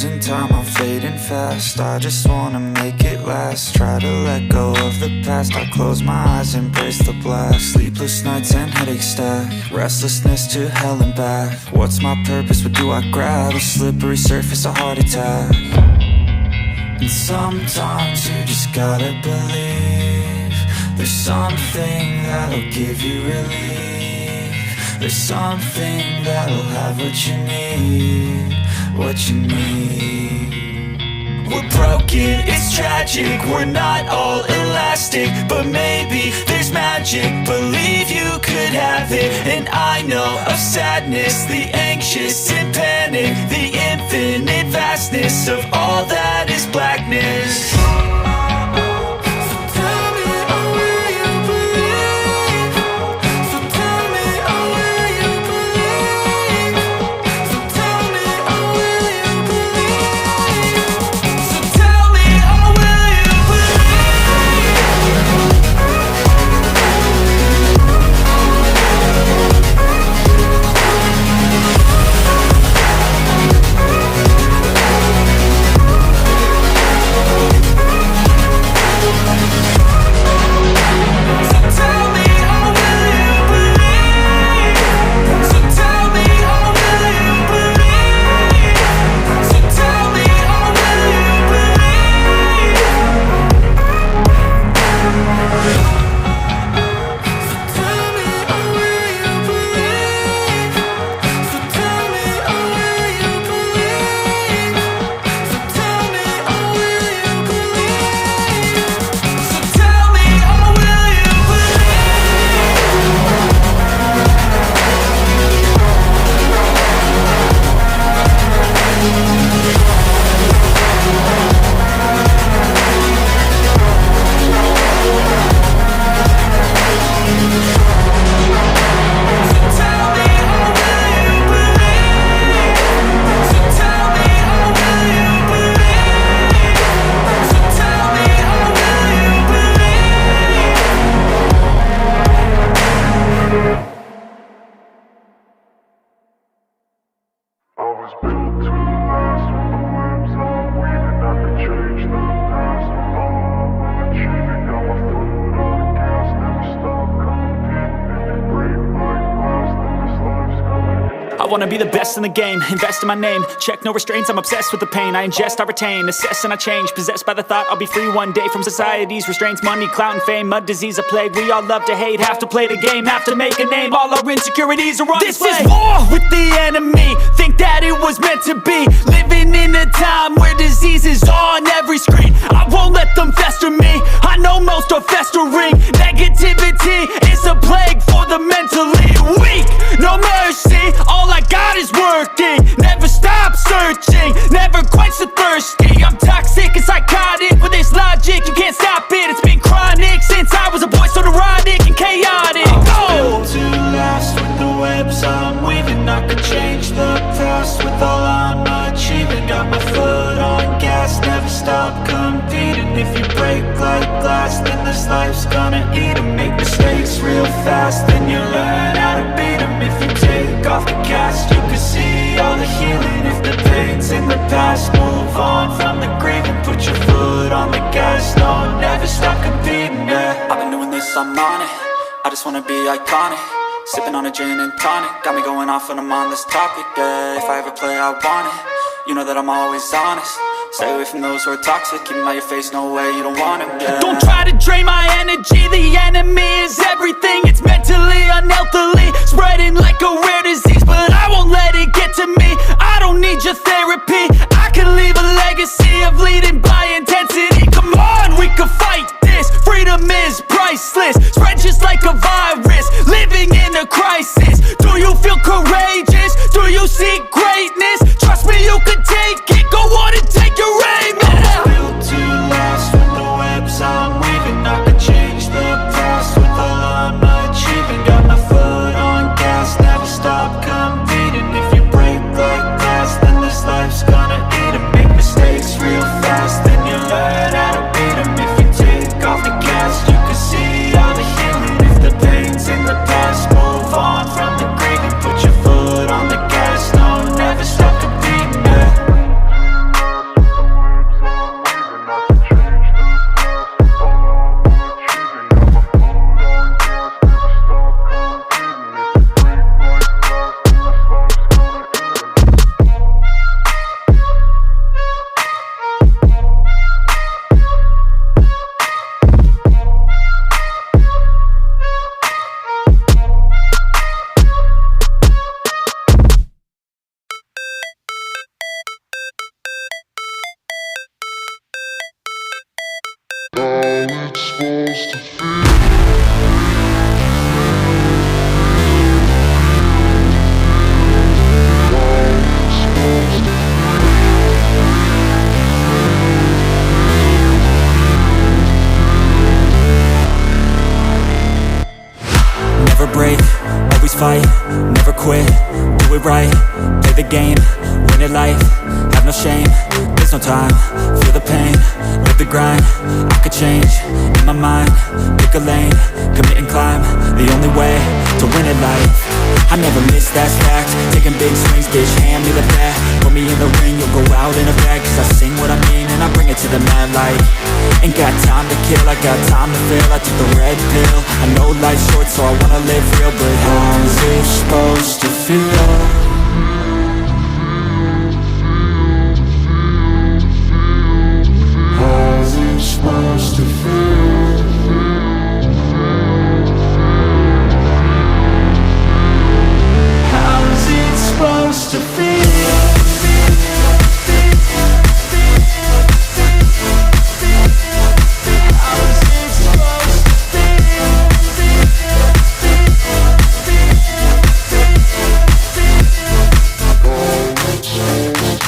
losing time, I'm fading fast. I just wanna make it last. Try to let go of the past. I close my eyes, embrace the blast. Sleepless nights and headache stack. Restlessness to hell and back. What's my purpose, what do I grab? A slippery surface, a heart attack. And sometimes you just gotta believe there's something that'll give you relief. There's something that'll have what you need, what you need. We're broken, it's tragic, we're not all elastic, but maybe there's magic, believe you could have it. And I know of sadness, the anxious and panic, the infinite vastness of all that is blackness. I wanna be the best in the game, invest in my name. Check no restraints, I'm obsessed with the pain. I ingest, I retain, assess and I change. Possessed by the thought I'll be free one day from society's restraints. Money, clout and fame, mud, disease, a plague. We all love to hate, have to play the game, have to make a name. All our insecurities are on display. This is war with the enemy, think that it was meant to be. Living in a time where disease is on every screen. I won't let them fester me, I know most are festering. Negativity is a plague for the mentally weak. No mercy, all I got is working. Never stop searching, never quench the thirsty. I'm toxic and psychotic, with this logic you can't stop it. It's been chronic since I was a boy, so neurotic and chaotic. Built to last with the webs I'm weaving. I could change the past with all I'm achieving. Got my foot on gas, never stop competing. If you break like glass, then this life's gonna eat 'em. Make mistakes real fast, then you learn how to beat 'em. If you take off the cast, you can see all the healing. If the pain's in the past, move on from the grieving. Put your foot on the gas, no, never stop competing, yeah. I've been doing this, I'm on it, I just wanna be iconic. Sipping on a gin and tonic, got me going off when I'm on this topic, yeah. If I ever play, I want it, you know that I'm always honest. Stay away from those who are toxic, keep them out your face, no way, you don't want it, yeah. Don't try to drain my energy, the enemy is everything. It's mentally, unhealthily, spreading like a rare disease. But I won't let it get to me, I don't need your therapy. I can leave a legacy of leading by intensity. Come on, we can fight this, freedom is priceless. Spread just like a virus, living in a crisis. Do you feel courageous? Do you seek greatness? Trust me, you can take it, go on and take your aim, yeah. Built to last with the webs I'm weaving. I could change the past with all I'm achieving. Got my foot on gas, never stop competing. If you break like glass, then this life's gonna it's supposed to feel. Never break, always fight, never quit, do it right, play the game, win it life, have no shame, there's no time, feel the pain, live the grind, I could change, in my mind, pick a lane, commit and climb, the only way to win it life, I never miss, that's fact, taking big swings, bitch, hand me the bat, put me in the ring, you'll go out in a bag, cause I sing what I mean and I bring it to the mad light, ain't got time to kill, I got time to feel, I took the red pill, I know life's short so I wanna live real, but how's it supposed to feel? How's it supposed to feel? How's it supposed to feel?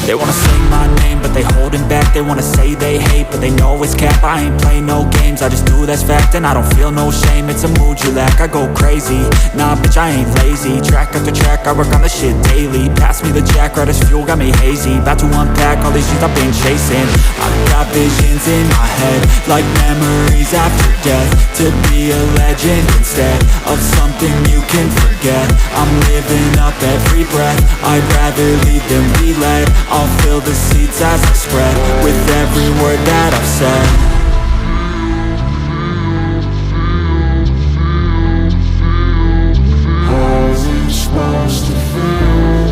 They wanna say my name, but they holding back. They wanna say they hate, but they know it's cap. I ain't play no games, I just do that's fact. And I don't feel no shame, it's a mood you lack. I go crazy, nah bitch I ain't lazy. Track after track, I work on the shit daily. Pass me the jack, right as fuel, got me hazy. About to unpack all these things I've been chasing. I've got visions in my head, like memories after death. To be a legend instead of something you can forget. I'm living up every breath, I'd rather lead than be led. I'll fill the seeds as I spread with every word that I've said. How's it supposed to feel?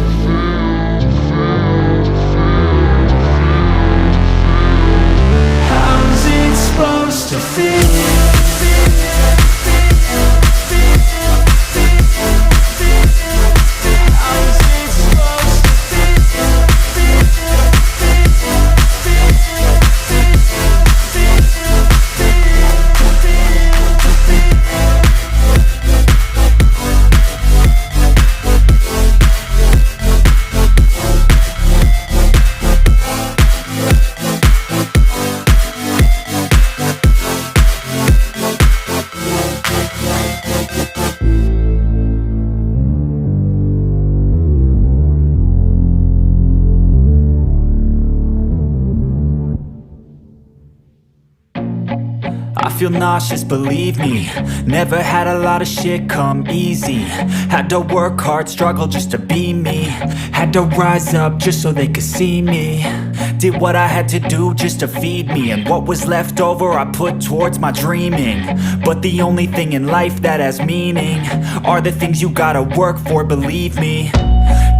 How's it supposed to feel? I feel nauseous, believe me. Never had a lot of shit come easy. Had to work hard, struggle just to be me. Had to rise up just so they could see me. Did what I had to do just to feed me. And what was left over I put towards my dreaming. But the only thing in life that has meaning are the things you gotta work for, believe me.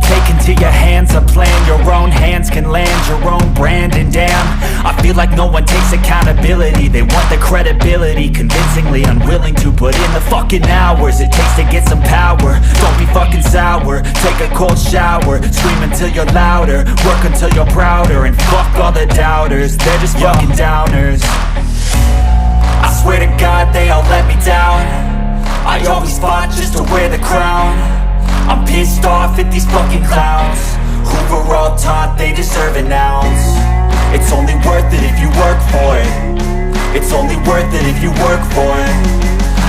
Take into your hands a plan, your own hands can land your own brand. And damn, I feel like no one takes accountability. They want the credibility, convincingly unwilling to put in the fucking hours it takes to get some power. Don't be fucking sour, take a cold shower. Scream until you're louder, work until you're prouder. And fuck all the doubters, they're just fucking downers. I swear to God they all let me down. I always fought just to wear the crown. I'm pissed off at these fucking clowns who were all taught they deserve an ounce. It's only worth it if you work for it. It's only worth it if you work for it.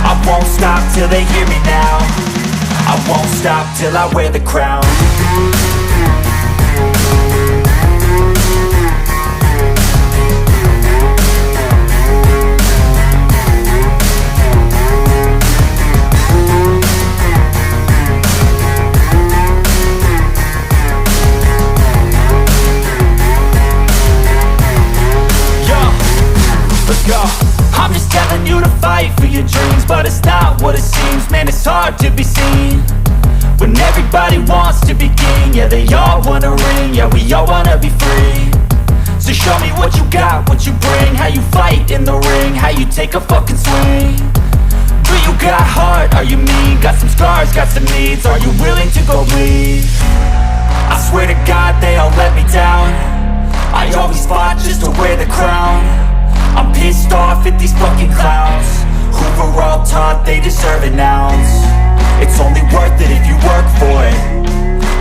I won't stop till they hear me now. I won't stop till I wear the crown. Let's go. I'm just telling you to fight for your dreams, but it's not what it seems. Man, it's hard to be seen when everybody wants to be king. Yeah, they all wanna ring, yeah, we all wanna be free. So show me what you got, what you bring. How you fight in the ring, how you take a fucking swing. Do you got heart, are you mean? Got some scars, got some needs, are you willing to go bleed? I swear to God they all let me down. I always fought just to wear the crown. I'm pissed off at these fucking clowns who were all taught they deserve an ounce. It's only worth it if you work for it.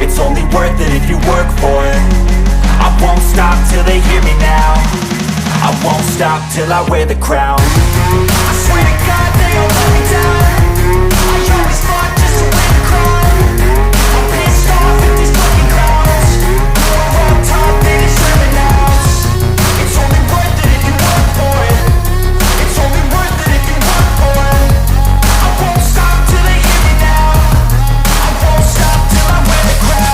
It's only worth it if you work for it. I won't stop till they hear me now. I won't stop till I wear the crown. I swear to God they all let me down. I always fought just to win the crown. I'm pissed off at these fucking clowns who are all taught they deserve an ounce. It's only worth it if you work for it. It's only worth it if you work for it. I won't stop till they hear me now. I won't stop till I wear the crown.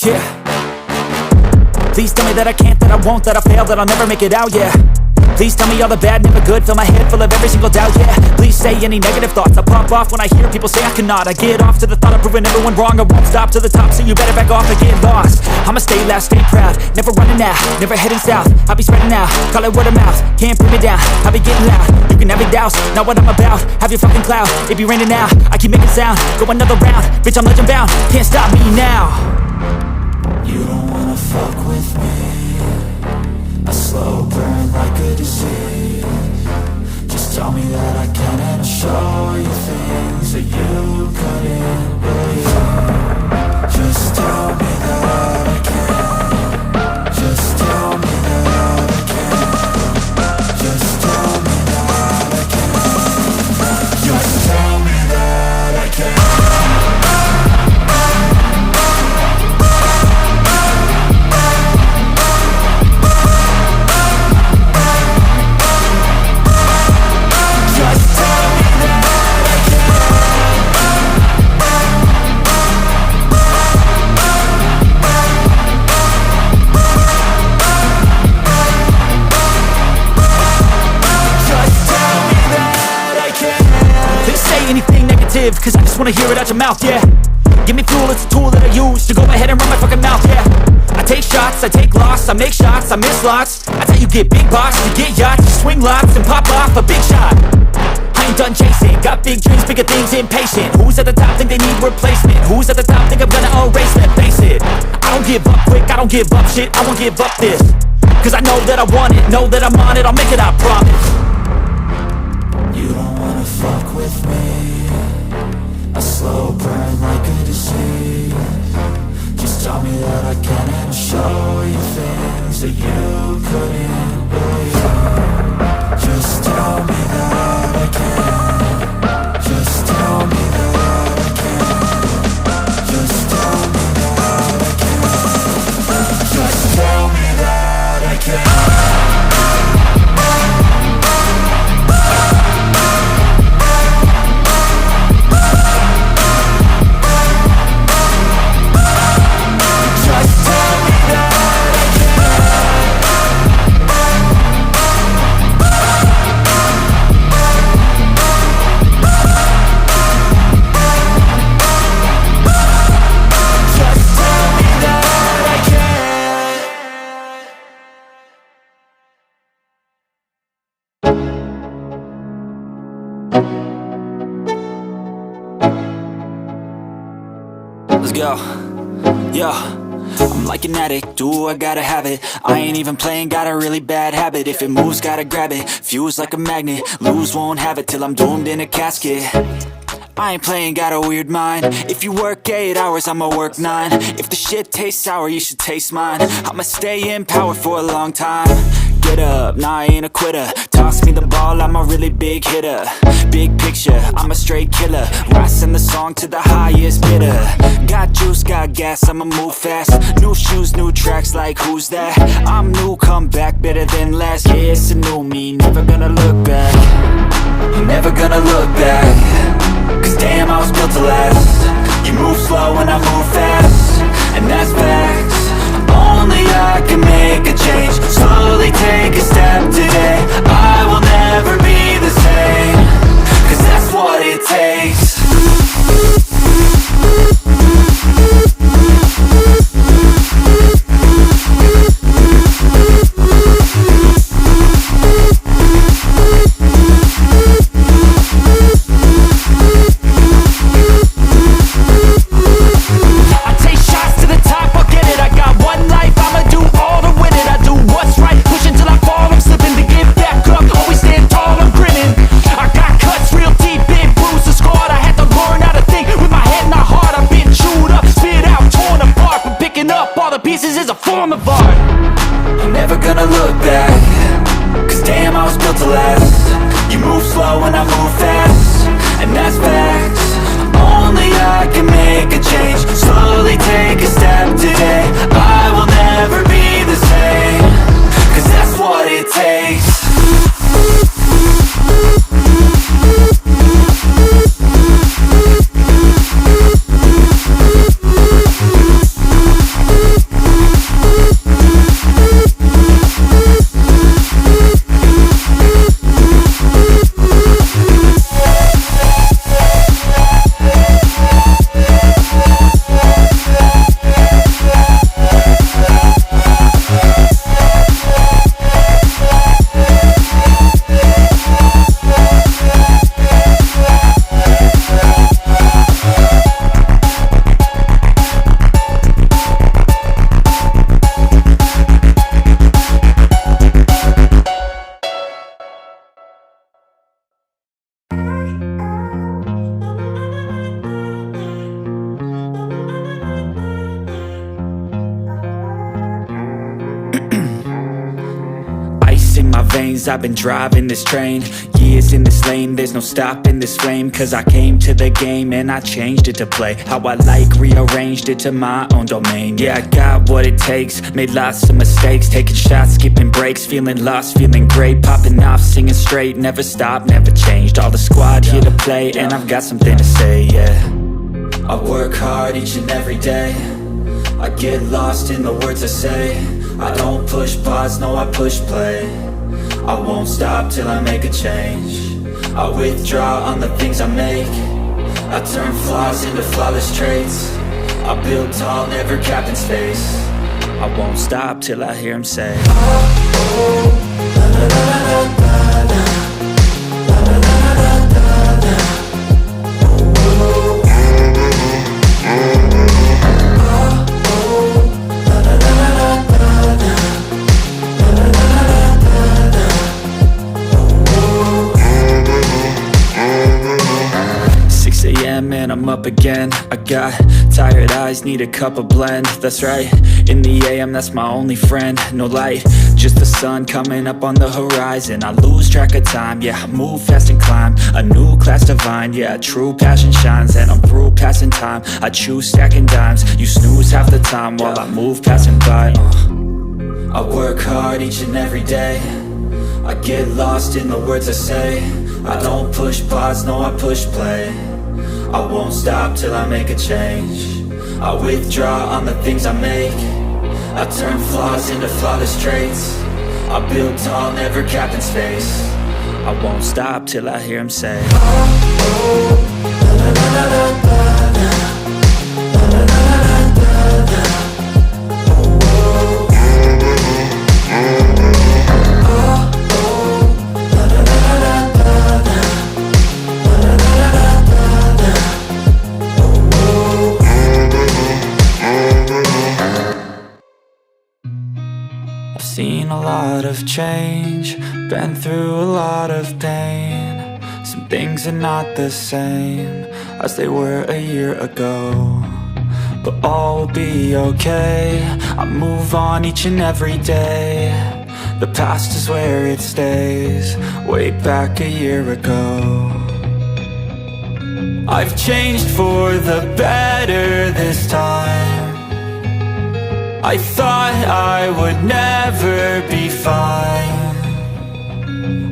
Yeah. Please tell me that I can't, that I won't, that I fail, that I'll never make it out, yeah. Please tell me all the bad, never good, fill my head full of every single doubt, yeah. Please say any negative thoughts, I pop off when I hear people say I cannot. I get off to the thought of proving everyone wrong. I won't stop to the top, so you better back off and get lost. I'ma stay loud, stay proud, never running out, never heading south. I'll be spreading out, call it word of mouth, can't put me down, I'll be getting loud. You can have your doubts, not what I'm about, have your fucking cloud. It be raining now, I keep making sound, go another round, bitch I'm legend bound, can't stop me now. You don't wanna fuck with me. A slow burn like a disease. Just tell me that I can and I'll show you things that you couldn't believe. Just tell me that I can. Just tell me that I can. Just tell me that I can. Just tell me that I can. Cause I just wanna hear it out your mouth, yeah. Give me fuel, it's a tool that I use to go ahead and run my fucking mouth, yeah. I take shots, I take loss, I make shots, I miss lots. I tell you get big box, you get yachts, you swing lots and pop off a big shot. I ain't done chasing, got big dreams, bigger things, impatient. Who's at the top think they need replacement? Who's at the top think I'm gonna erase them? Face it, I don't give up quick, I don't give up shit, I won't give up this. Cause I know that I want it, know that I'm on it, I'll make it, I promise. You don't wanna fuck with me. A slow burn like a disease. Just tell me that I can and I'll show you things that you couldn't believe. Just tell me that I can. Just tell me that I can. Just tell me that I can. Just tell me that I can. Let's go. Yo, I'm like an addict, do I gotta have it. I ain't even playing, got a really bad habit. If it moves, gotta grab it, fuse like a magnet. Lose, won't have it till I'm doomed in a casket. I ain't playing, got a weird mind. If you work 8 hours, I'ma work 9. If the shit tastes sour, you should taste mine. I'ma stay in power for a long time. Get up, nah, I ain't a quitter. Toss me the ball, I'm a really big hitter. Big picture, I'm a straight killer. Rising the song to the highest bidder. Got juice, got gas, I'ma move fast. New shoes, new tracks, like who's that? I'm new, come back, better than last. Yeah, it's a new me, never gonna look back. Never gonna look back. Cause damn, I was built to last. You move slow and I move fast, and that's facts. Only I can make a change. Slowly take a step today. I veins, I've been driving this train. Years in this lane, there's no stopping this flame. Cause I came to the game and I changed it to play how I like, rearranged it to my own domain. Yeah, I got what it takes, made lots of mistakes, taking shots, skipping breaks, feeling lost, feeling great, popping off, singing straight, never stopped, never changed. All the squad here to play, and I've got something to say, yeah. I work hard each and every day, I get lost in the words I say. I don't push pause, no I push play. I won't stop till I make a change. I withdraw on the things I make. I turn flaws into flawless traits. I build tall, never capped in space. I won't stop till I hear him say, oh, oh, la, la, la, la, la, la, la, la, la, la, la, la, la. And I'm up again. I got tired eyes, need a cup of blend. That's right, in the AM, that's my only friend. No light, just the sun coming up on the horizon. I lose track of time, yeah, I move fast and climb a new class divine, yeah, true passion shines. And I'm through passing time, I choose stacking dimes. You snooze half the time while I move passing by. I work hard each and every day, I get lost in the words I say. I don't push pause, no I push play. I won't stop till I make a change. I withdraw on the things I make. I turn flaws into flawless traits. I build tall, never capped in space. I won't stop till I hear him say, oh, oh, la, la, la, la, la, la, la, la, la, la, la, la. Seen a lot of change, been through a lot of pain. Some things are not the same as they were a year ago, but all will be okay. I move on each and every day. The past is where it stays, way back a year ago. I've changed for the better this time. I thought I would never be fine.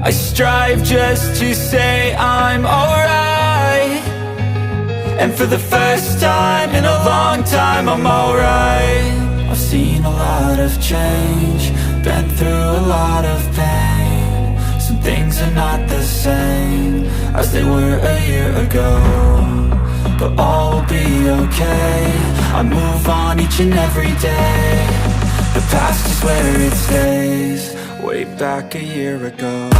I strive just to say I'm alright, and for the first time in a long time I'm alright. I've seen a lot of change, been through a lot of pain. Some things are not the same as they were a year ago, but all will be okay. I move on each and every day. The past is where it stays, way back a year ago.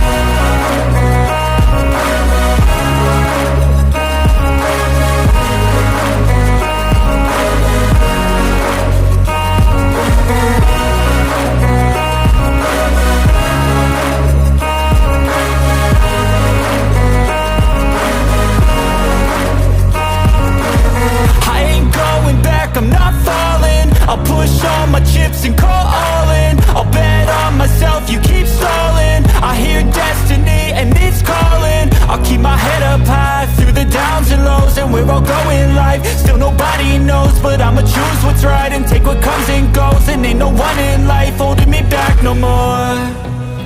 I'm not falling, I'll push all my chips and call all in. I'll bet on myself, you keep stalling. I hear destiny and it's calling. I'll keep my head up high through the downs and lows, and we're all going life. Still nobody knows, but I'ma choose what's right and take what comes and goes. And ain't no one in life holding me back no more.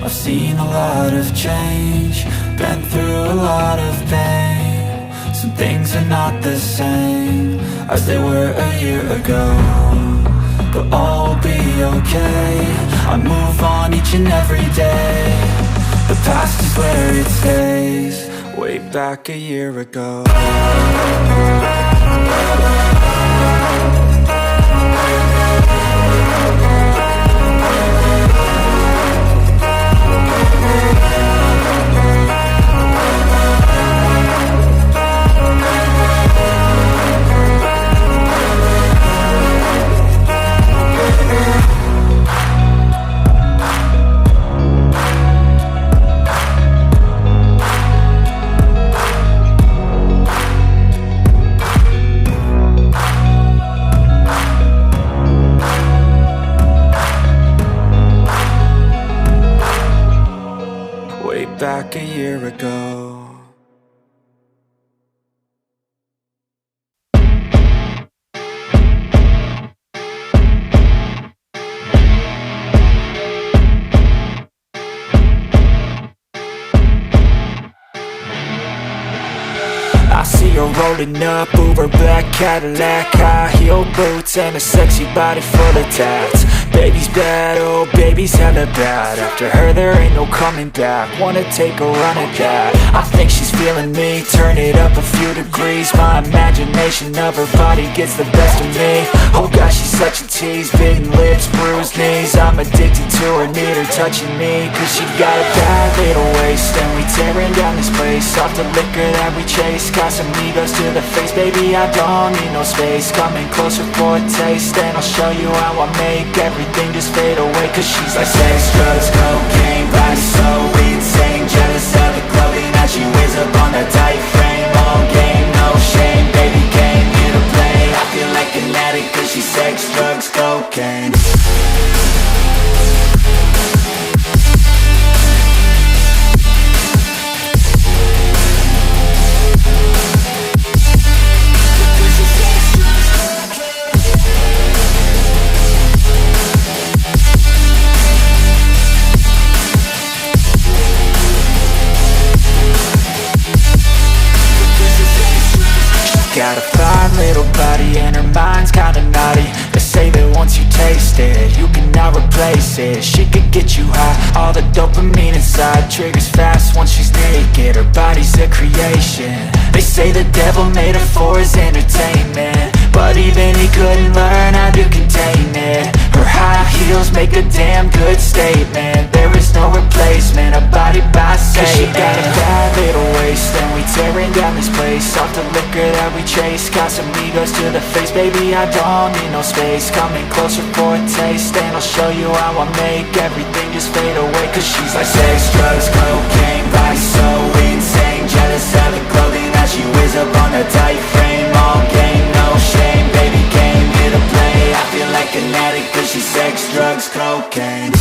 I've seen a lot of change, been through a lot of pain. Some things are not the same as they were a year ago, but all will be okay. I move on each and every day. The past is where it stays, way back a year ago. back a year ago. I see her rolling up, Uber black Cadillac, high heel boots and a sexy body full of tats. Baby's bad, oh baby's hella bad. After her there ain't no coming back. Wanna take a run at that. I think she's feeling me, turn it up a few degrees. My imagination of her body gets the best of me. Oh gosh, she's such a tease, bitten lips, bruised knees. I'm addicted to her, need her touching me. Cause she got a bad little waist, and we tearing down this place. Off the liquor that we chase, Casamigos to the face, baby I don't need no space. Coming closer for a taste, and I'll show you how I make everything just fade away. Cause she's like sex, drugs, cocaine, body so insane. Jealous of the clothing that she wears up on that tight frame. All game, no shame, baby came here to play. I feel like an addict cause she's sex, drugs, cocaine. Got a fine little body and her mind's kinda naughty. They say that once you taste it, you cannot replace it. She could get you high, all the dopamine inside triggers fast once she's naked. Her body's a creation. They say the devil made her for his entertainment, but even he couldn't learn how to contain it. Her high heels make a damn good statement. There is no replacement, a body by Satan. Cause she got a bad little waist, and we tearing down this place. Off the liquor that we chase, Casamigos to the face, baby I don't need no space. Coming closer for a taste, and I'll show you how I make everything just fade away. Cause she's like sex, drugs, cocaine, body so insane. Jealous of the clothing that she wears up on a tight frame. All game, no shame, baby came here to play. I feel like an addict cause she's sex, drugs, cocaine.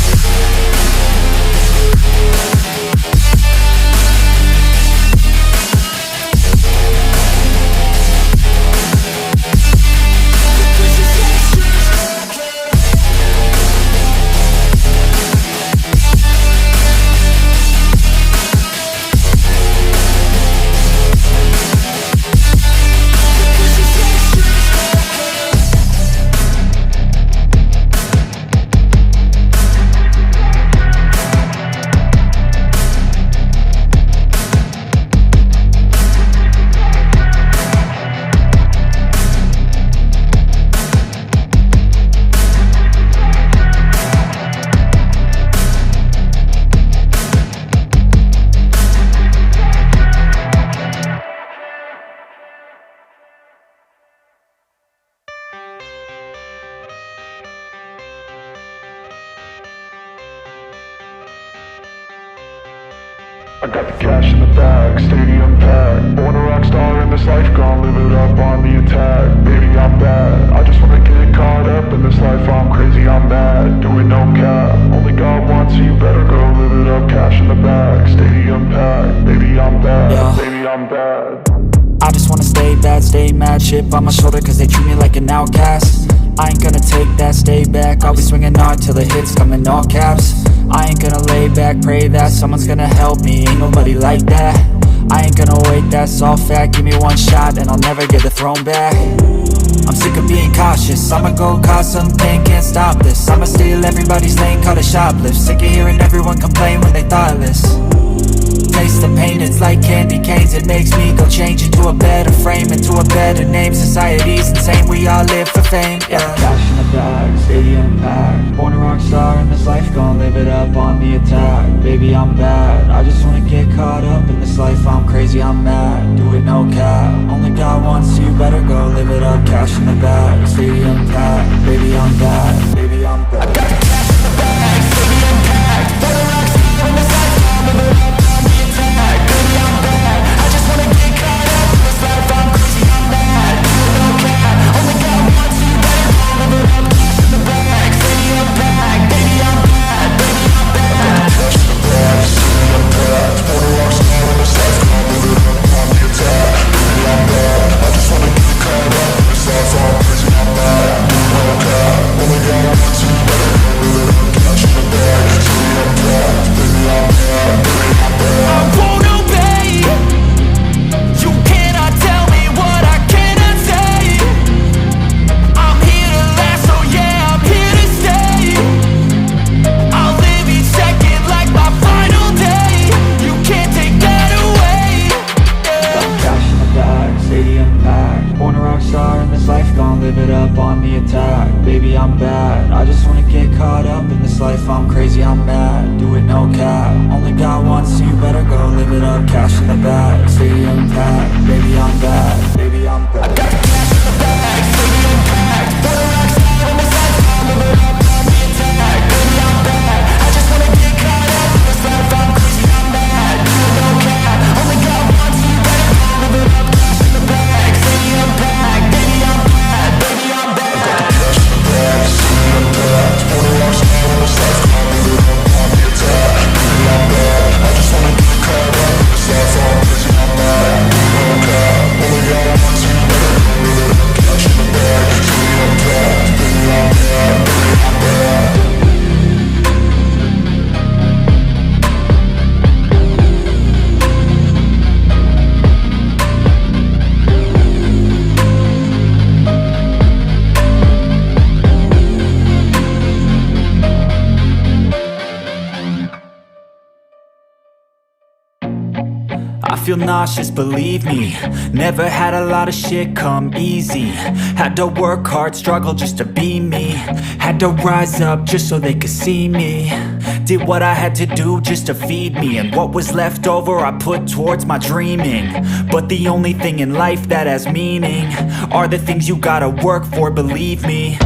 I got the cash in the bag, stadium packed. Born a rock star in this life, gon' live it up on the attack. Baby, I'm bad, I just wanna get caught up in this life. I'm crazy, I'm mad, doing no cap. Only God wants you, better go live it up. Cash in the bag, stadium packed. Baby, I'm bad, yeah. Baby, I'm bad. I just wanna stay bad, stay mad, chip on my shoulder cause they treat me like an outcast. I ain't gonna take that, stay back, I'll be swinging hard till the hits come in all caps. I ain't gonna lay back, pray that someone's gonna help me, ain't nobody like that. I ain't gonna wait, that's all fact, give me one shot and I'll never get the throne back. I'm sick of being cautious, I'ma go cause something, can't stop this. I'ma steal everybody's lane, call it shoplift. Sick of hearing everyone complain when they thoughtless. Taste the pain, it's like candy canes. It makes me go change into a better frame, into a better name. Society's insane, we all live for fame, yeah. Cash in the bag, stadium packed. Born a rock star in this life, gon' live it up on the attack. Baby, I'm bad, I just wanna get caught up in this life. I'm crazy, I'm mad, do it no cap. Only God wants you, better go live it up. Cash in the bag, stadium packed. Baby, I'm bad, baby, I'm bad. I got the cash in the bag, stadium packed. Born a rock star in this life, gon' live it up. I feel nauseous, believe me. Never had a lot of shit come easy. Had to work hard, struggle just to be me. Had to rise up just so they could see me. Did what I had to do just to feed me. And what was left over I put towards my dreaming. But the only thing in life that has meaning are the things you gotta work for, believe me.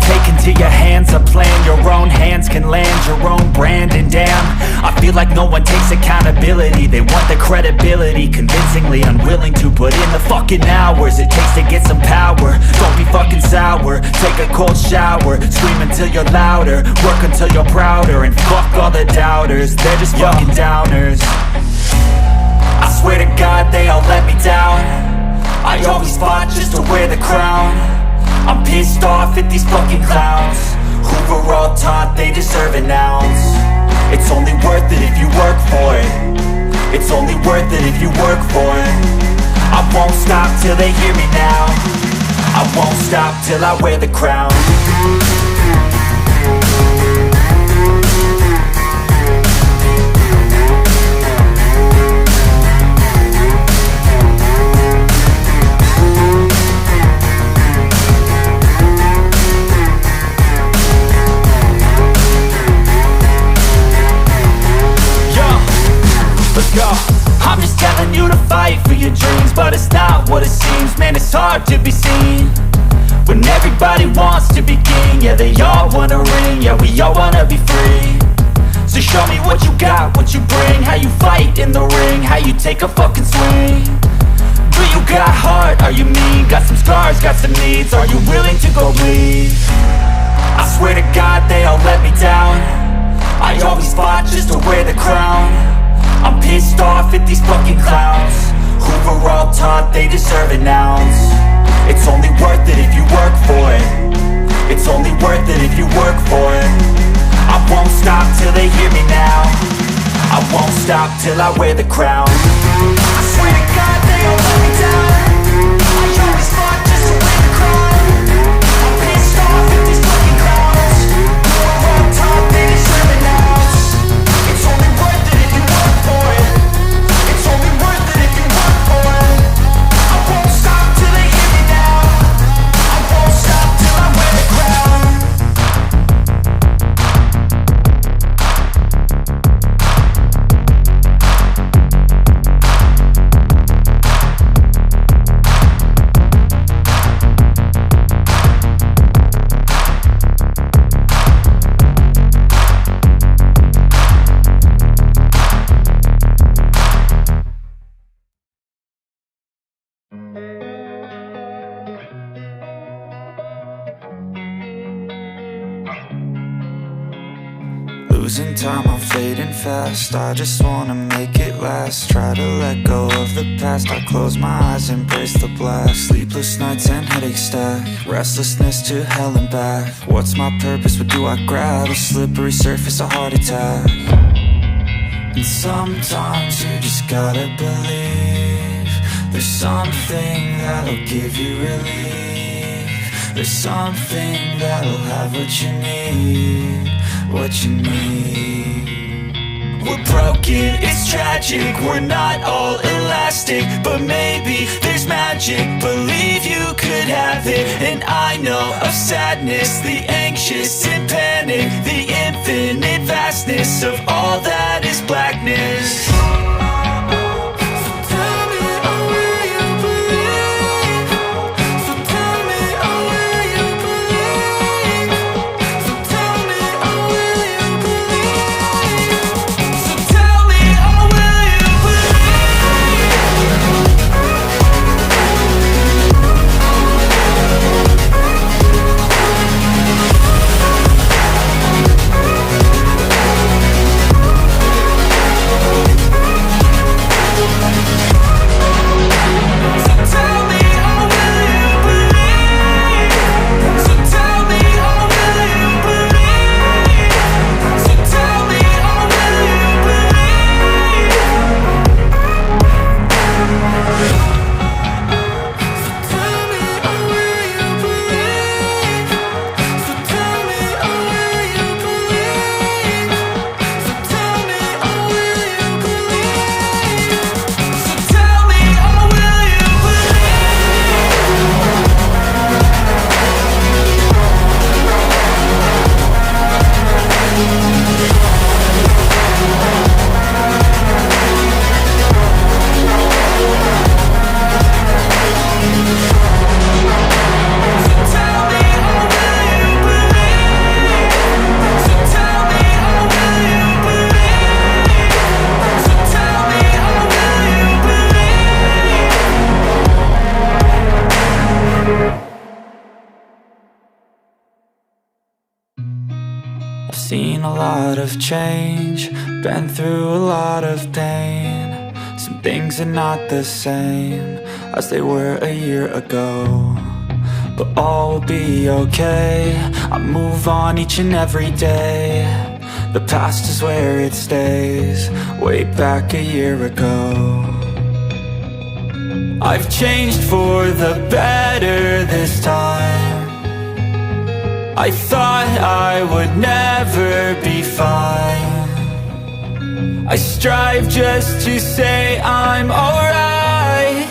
Take into your hands a plan, your own hands can land your own brand. And damn, I feel like no one takes accountability. They want the credibility, convincingly unwilling to put in the fucking hours it takes to get some power. Don't be fucking sour, take a cold shower. Scream until you're louder, work until you're prouder. And fuck all the doubters, they're just fucking downers. I swear to God they all let me down. I always fought just to wear the crown. I'm pissed off at these fucking clowns who were all taught they deserve an ounce. It's only worth it if you work for it. It's only worth it if you work for it. I won't stop till they hear me now. I won't stop till I wear the crown. Let's go. I'm just telling you to fight for your dreams, but it's not what it seems. Man, it's hard to be seen when everybody wants to be king. Yeah, they all wanna ring, yeah, we all wanna be free. So show me what you got, what you bring. How you fight in the ring, how you take a fucking swing. Do you got heart, are you mean? Got some scars, got some needs, are you willing to go bleed? I swear to God they all let me down. I always fought just to wear the crown. I'm pissed off at these fucking clowns who were all taught they deserve an ounce. It's only worth it if you work for it. It's only worth it if you work for it. I won't stop till they hear me now. I won't stop till I wear the crown. I swear to God they all let me down. I always fought just to wear the crown. I'm pissed off at these fucking clowns who were all taught they deserve an ounce. It's only worth it if you work for it. It's only worth it if you work for it. I won't stop till they hear me now. I won't stop till I wear the crown. Losing time, I'm fading fast. I just wanna make it last. Try to let go of the past. I close my eyes, embrace the black. Sleepless nights and headaches stack. Restlessness to hell and back. What's my purpose? What do I grab? A slippery surface, a heart attack. And sometimes you just gotta believe there's something that'll give you relief. There's something that'll have what you need. What you need. We're broken, it's tragic. We're not all elastic, but maybe there's magic. Believe you could have it. And I know of sadness, the anxious and panic, the infinite vastness of all that is blackness. seen a lot of change, been through a lot of pain. Some things are not the same as they were a year ago, but all will be okay. I move on each and every day. The past is where it stays, way back a year ago. I've changed for the better this time. I thought I would never be fine. I strive just to say I'm alright,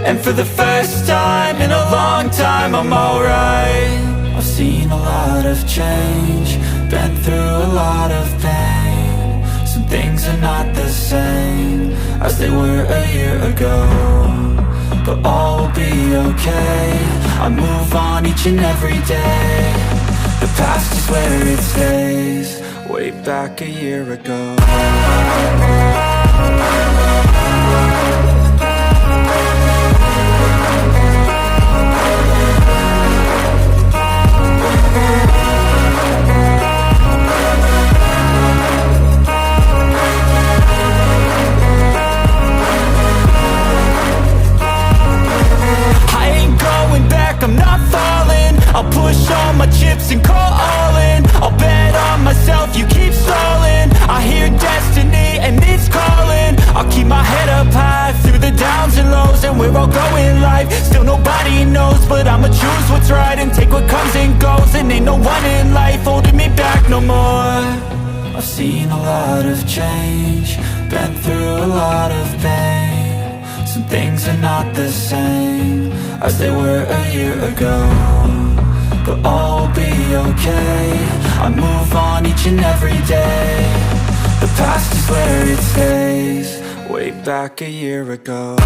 and for the first time in a long time I'm alright. I've seen a lot of change, been through a lot of pain. Some things are not the same as they were a year ago, but all will be okay. I move on each and every day. The past is where it stays, way back a year ago. I'm not falling, I'll push all my chips and call all in. I'll bet on myself, you keep stalling. I hear destiny and it's calling. I'll keep my head up high through the downs and lows, and where I'll go in life, still nobody knows. But I'ma choose what's right and take what comes and goes, and ain't no one in life holding me back no more. I've seen a lot of change, been through a lot of pain. Some things are not the same as they were a year ago, but all will be okay. I move on each and every day. The past is where it stays, way back a year ago.